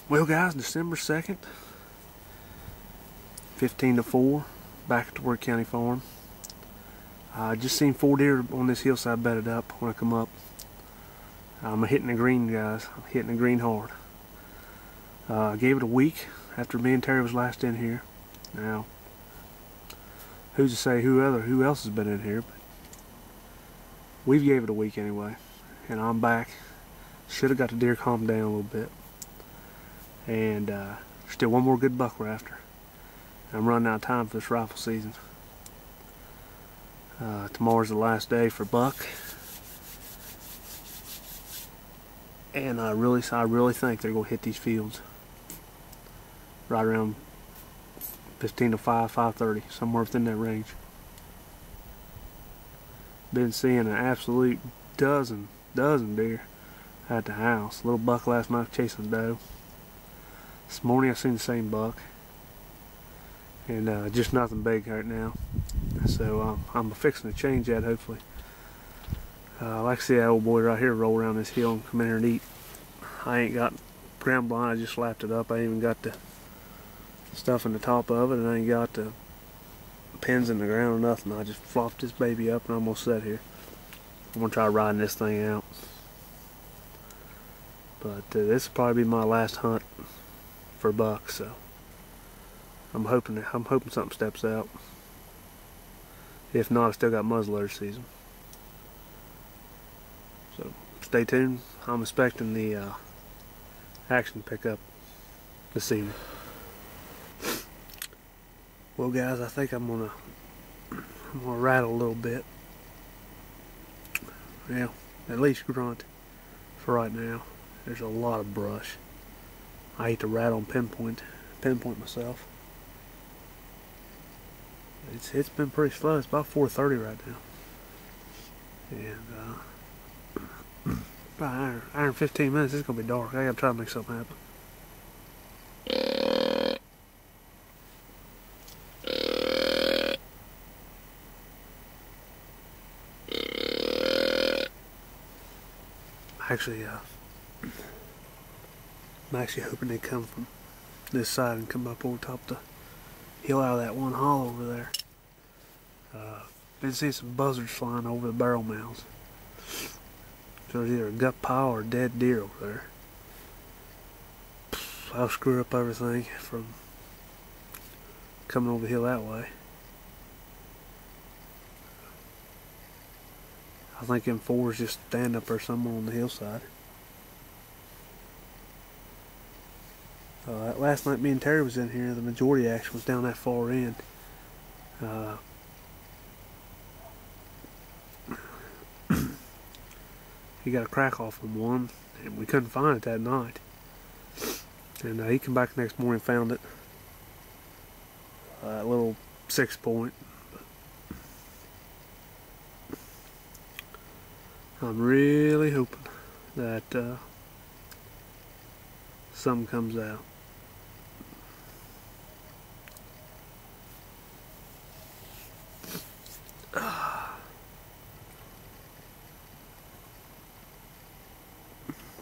Well guys, December 2nd, 15 to 4, back at the Worth County Farm. I just seen 4 deer on this hillside bedded up when I come up. I'm hitting the green, guys. I'm hitting the green hard. I gave it a week after me and Terry was last in here. Now, who's to say who else has been in here? But we've gave it a week anyway, and I'm back. Should have got the deer calmed down a little bit. And still one more good buck we're after. I'm running out of time for this rifle season. Tomorrow's the last day for buck, and I really think they're gonna hit these fields right around 15 to 5, 5:30, somewhere within that range. Been seeing an absolute dozen deer at the house. Little buck last night chasing doe. This morning I seen the same buck, and just nothing big right now. So I'm fixing to change that hopefully. Like I see that old boy right here roll around this hill and come in here and eat. I ain't got ground blind, I just slapped it up. I ain't even got the stuff in the top of it, and I ain't got the pins in the ground or nothing. I just flopped this baby up and I'm gonna sit here. I'm gonna try riding this thing out. But this will probably be my last hunt for bucks, so I'm hoping something steps out. If not, I still got muzzleloader season. So stay tuned. I'm expecting the action to pick up this evening. Well guys, I think I'm gonna rattle a little bit. Yeah, at least grunt for right now. There's a lot of brush. I hate to rattle and pinpoint myself. It's been pretty slow. It's about 4:30 right now, and about an hour and 15 minutes. It's gonna be dark. I gotta try to make something happen. I'm actually hoping they come from this side and come up over top the hill out of that one hollow over there. Been seeing some buzzards flying over the barrel mounds. So there's either a gut pile or a dead deer over there. I'll screw up everything from coming over the hill that way. I think them 4s just stand up there somewhere on the hillside. Last night me and Terry was in here, the majority action was down that far end. He got a crack off on one, and we couldn't find it that night. And he came back the next morning and found it. A little 6-point. I'm really hoping that something comes out.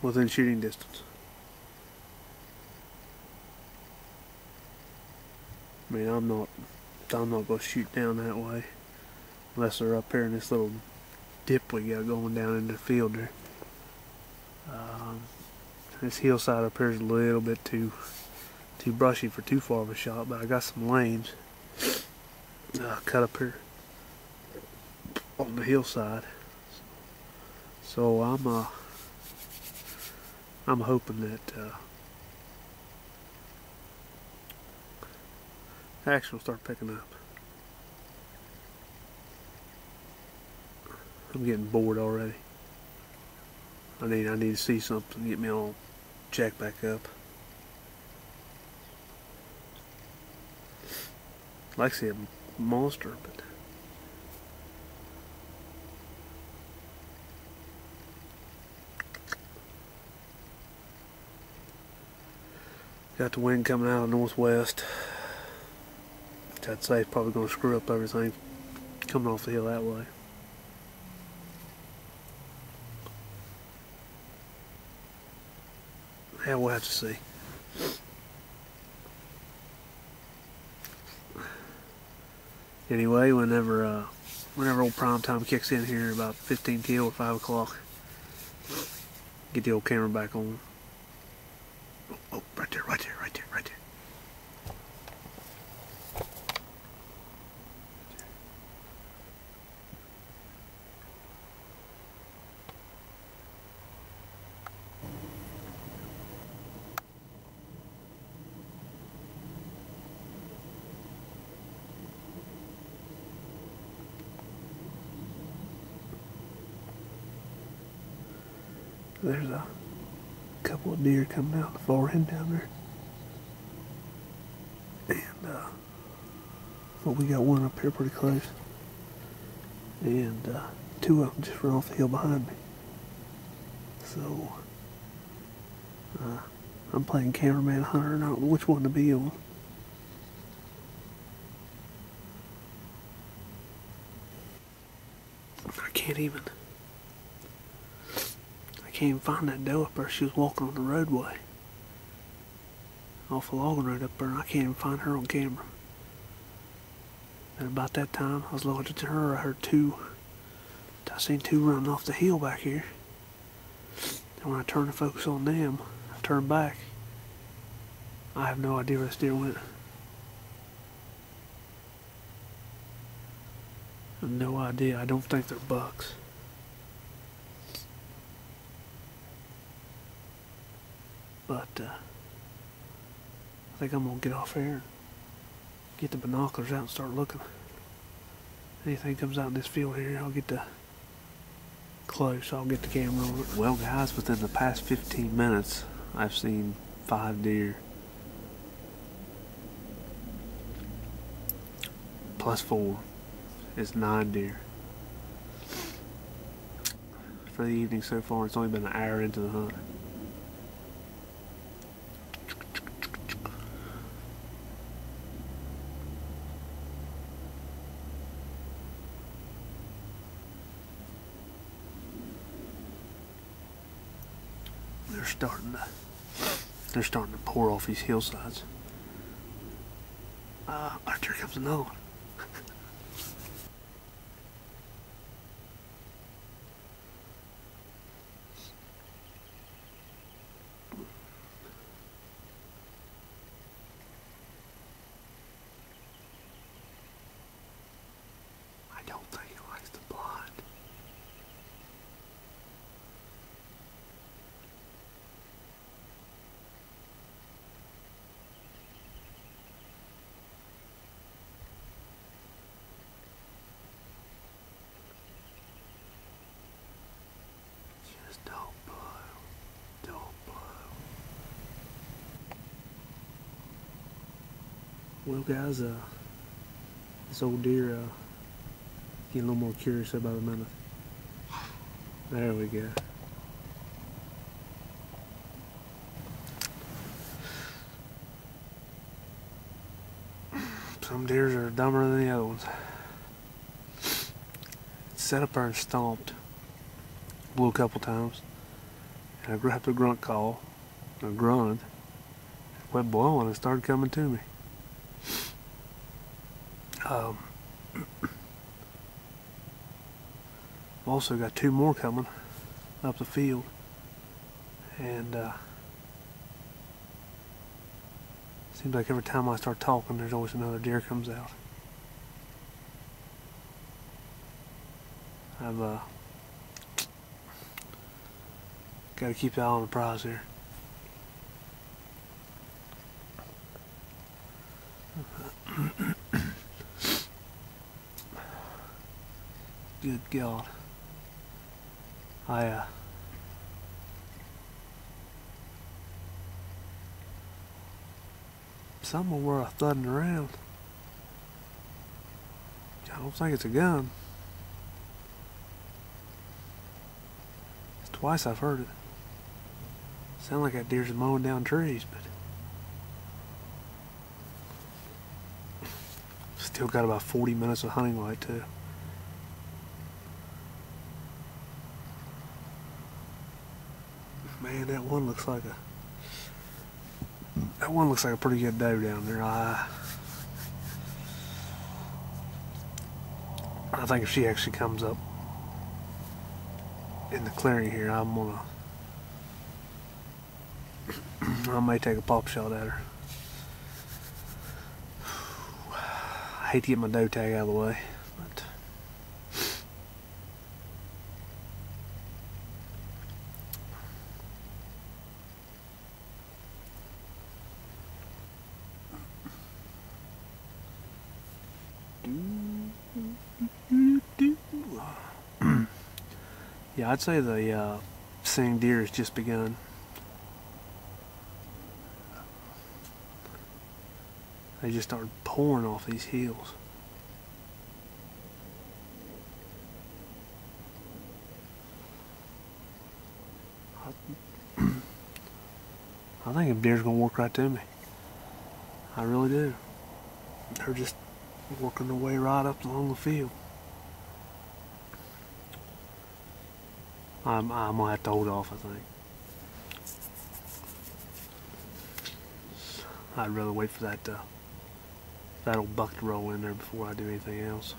Within shooting distance. I mean, I'm not going to shoot down that way unless they're up here in this little dip we got going down into the field there. This hillside up here is a little bit too brushy for too far of a shot, but I got some lanes cut up here on the hillside, so I'm hoping that action will start picking up. I'm getting bored already. I need to see something to get me all jacked back up. I'd like to see a monster, but got the wind coming out of the northwest, which I'd say is probably going to screw up everything coming off the hill that way. Yeah, we'll have to see. Anyway, whenever old prime time kicks in here, about 15 till or 5 o'clock, get the old camera back on. Oh, right there, right there, right there, right there. There's a couple of deer coming out the far end down there. And, well, we got one up here pretty close. And, two of them just run off the hill behind me. So, I'm playing cameraman hunter, and I don't know which one to be on. I can't even find that doe up there. She was walking on the roadway off a logging road up there, and I can't even find her on camera. And about that time I was looking at her, I seen two running off the hill back here. And when I turned to focus on them, I turned back. I have no idea where this deer went. I have no idea. I don't think they're bucks. But I think I'm gonna get off here and get the binoculars out and start looking. Anything comes out in this field here, I'll get the close. I'll get the camera on it. Well, guys, within the past 15 minutes, I've seen 5 deer. Plus 4 is 9 deer. For the evening so far, it's only been an hour into the hunt. They're starting to pour off these hillsides. There comes another one. I don't think he likes the blind. Just don't blow. Don't blow. Well, guys, this old deer getting a little more curious about a minute. There we go. Some deers are dumber than the other ones. Sat up there and stomped. Blew a couple times. And I grabbed a grunt call. I grunted. Went blowing and started coming to me. Also got 2 more coming up the field. And seems like every time I start talking, there's always another deer comes out. I've got to keep the eye on the prize here. Good God. Somewhere thudding around. I don't think it's a gun. It's twice I've heard it. Sound like that deer's mowing down trees, but still got about 40 minutes of hunting light too. Man, that one looks like a pretty good doe down there. I think if she actually comes up in the clearing here, I may take a pop shot at her. I hate to get my doe tag out of the way, but yeah, I'd say the seeing deer has just begun. They just started pouring off these hills. I think a deer's gonna walk right to me. I really do. They're just working their way right up along the field. I'm gonna have to hold off, I think. I'd rather wait for that old buck to roll in there before I do anything else.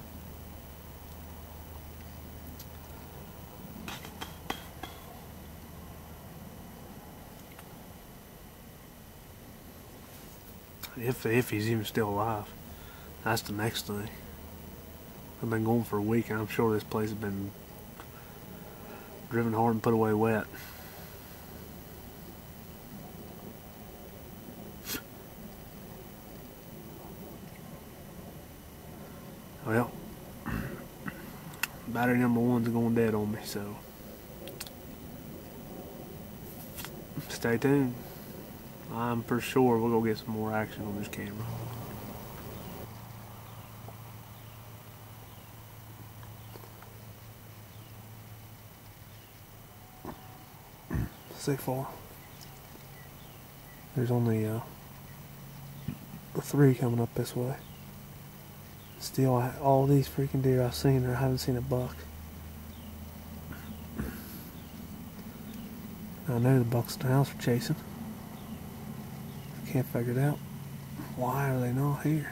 If he's even still alive. That's the next thing. I've been going for a week and I'm sure this place has been driven hard and put away wet. Well, battery number 1's going dead on me, so stay tuned. I'm for sure we'll go get some more action on this camera. So far, there's only 3 coming up this way. Still, all these freaking deer I've seen, I haven't seen a buck. I know the bucks in the house are chasing. I can't figure it out. Why are they not here?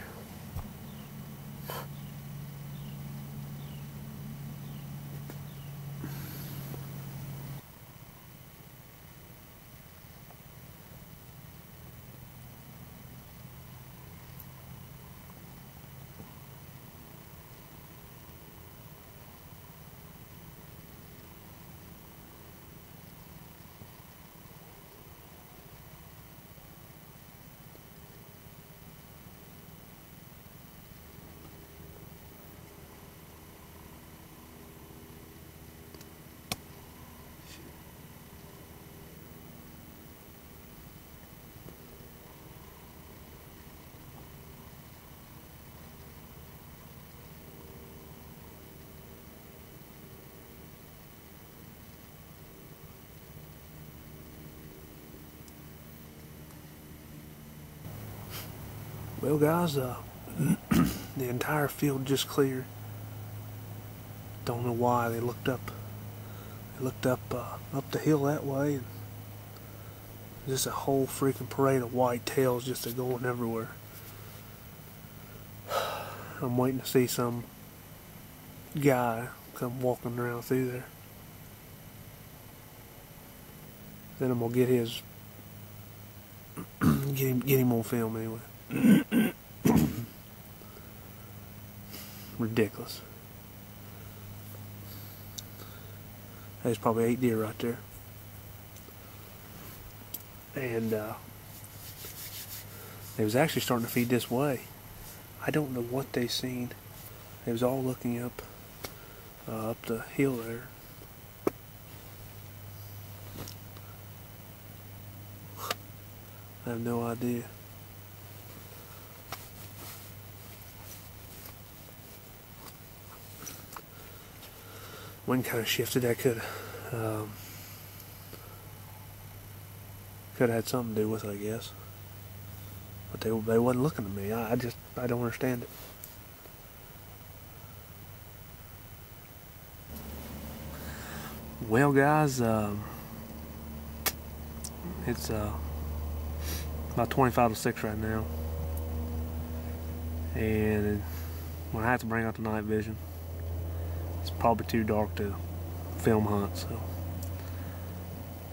Well, guys, the entire field just cleared. Don't know why they looked up. They looked up the hill that way, and just a whole freaking parade of white tails just going everywhere. I'm waiting to see some guy come walking around through there. Then I'm gonna get his, get him on film anyway. Ridiculous. There's probably 8 deer right there. And they was actually starting to feed this way. I don't know what they seen. They was all looking up the hill there. I have no idea. Wind kind of shifted. That could have had something to do with it, I guess. But they wasn't looking at me. I don't understand it. Well, guys, it's about 25 to 6 right now, and when I have to bring out the night vision, it's probably too dark to film hunt, so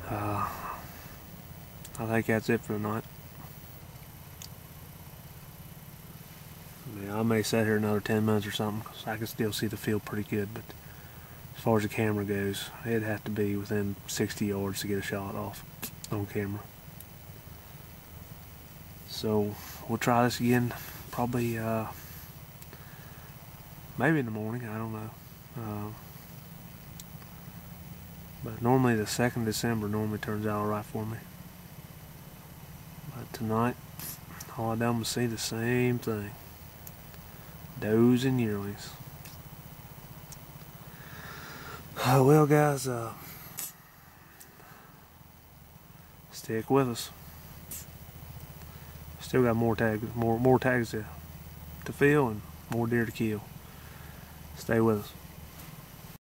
I think that's it for the night. Yeah, I may sit here another 10 minutes or something, because I can still see the field pretty good, but as far as the camera goes, it'd have to be within 60 yards to get a shot off on camera. So we'll try this again, probably maybe in the morning, I don't know. But normally the 2nd of December normally turns out alright for me. But tonight, all I done was see the same thing. Does and yearlings. Well guys, stick with us. Still got more tags to fill and more deer to kill. Stay with us.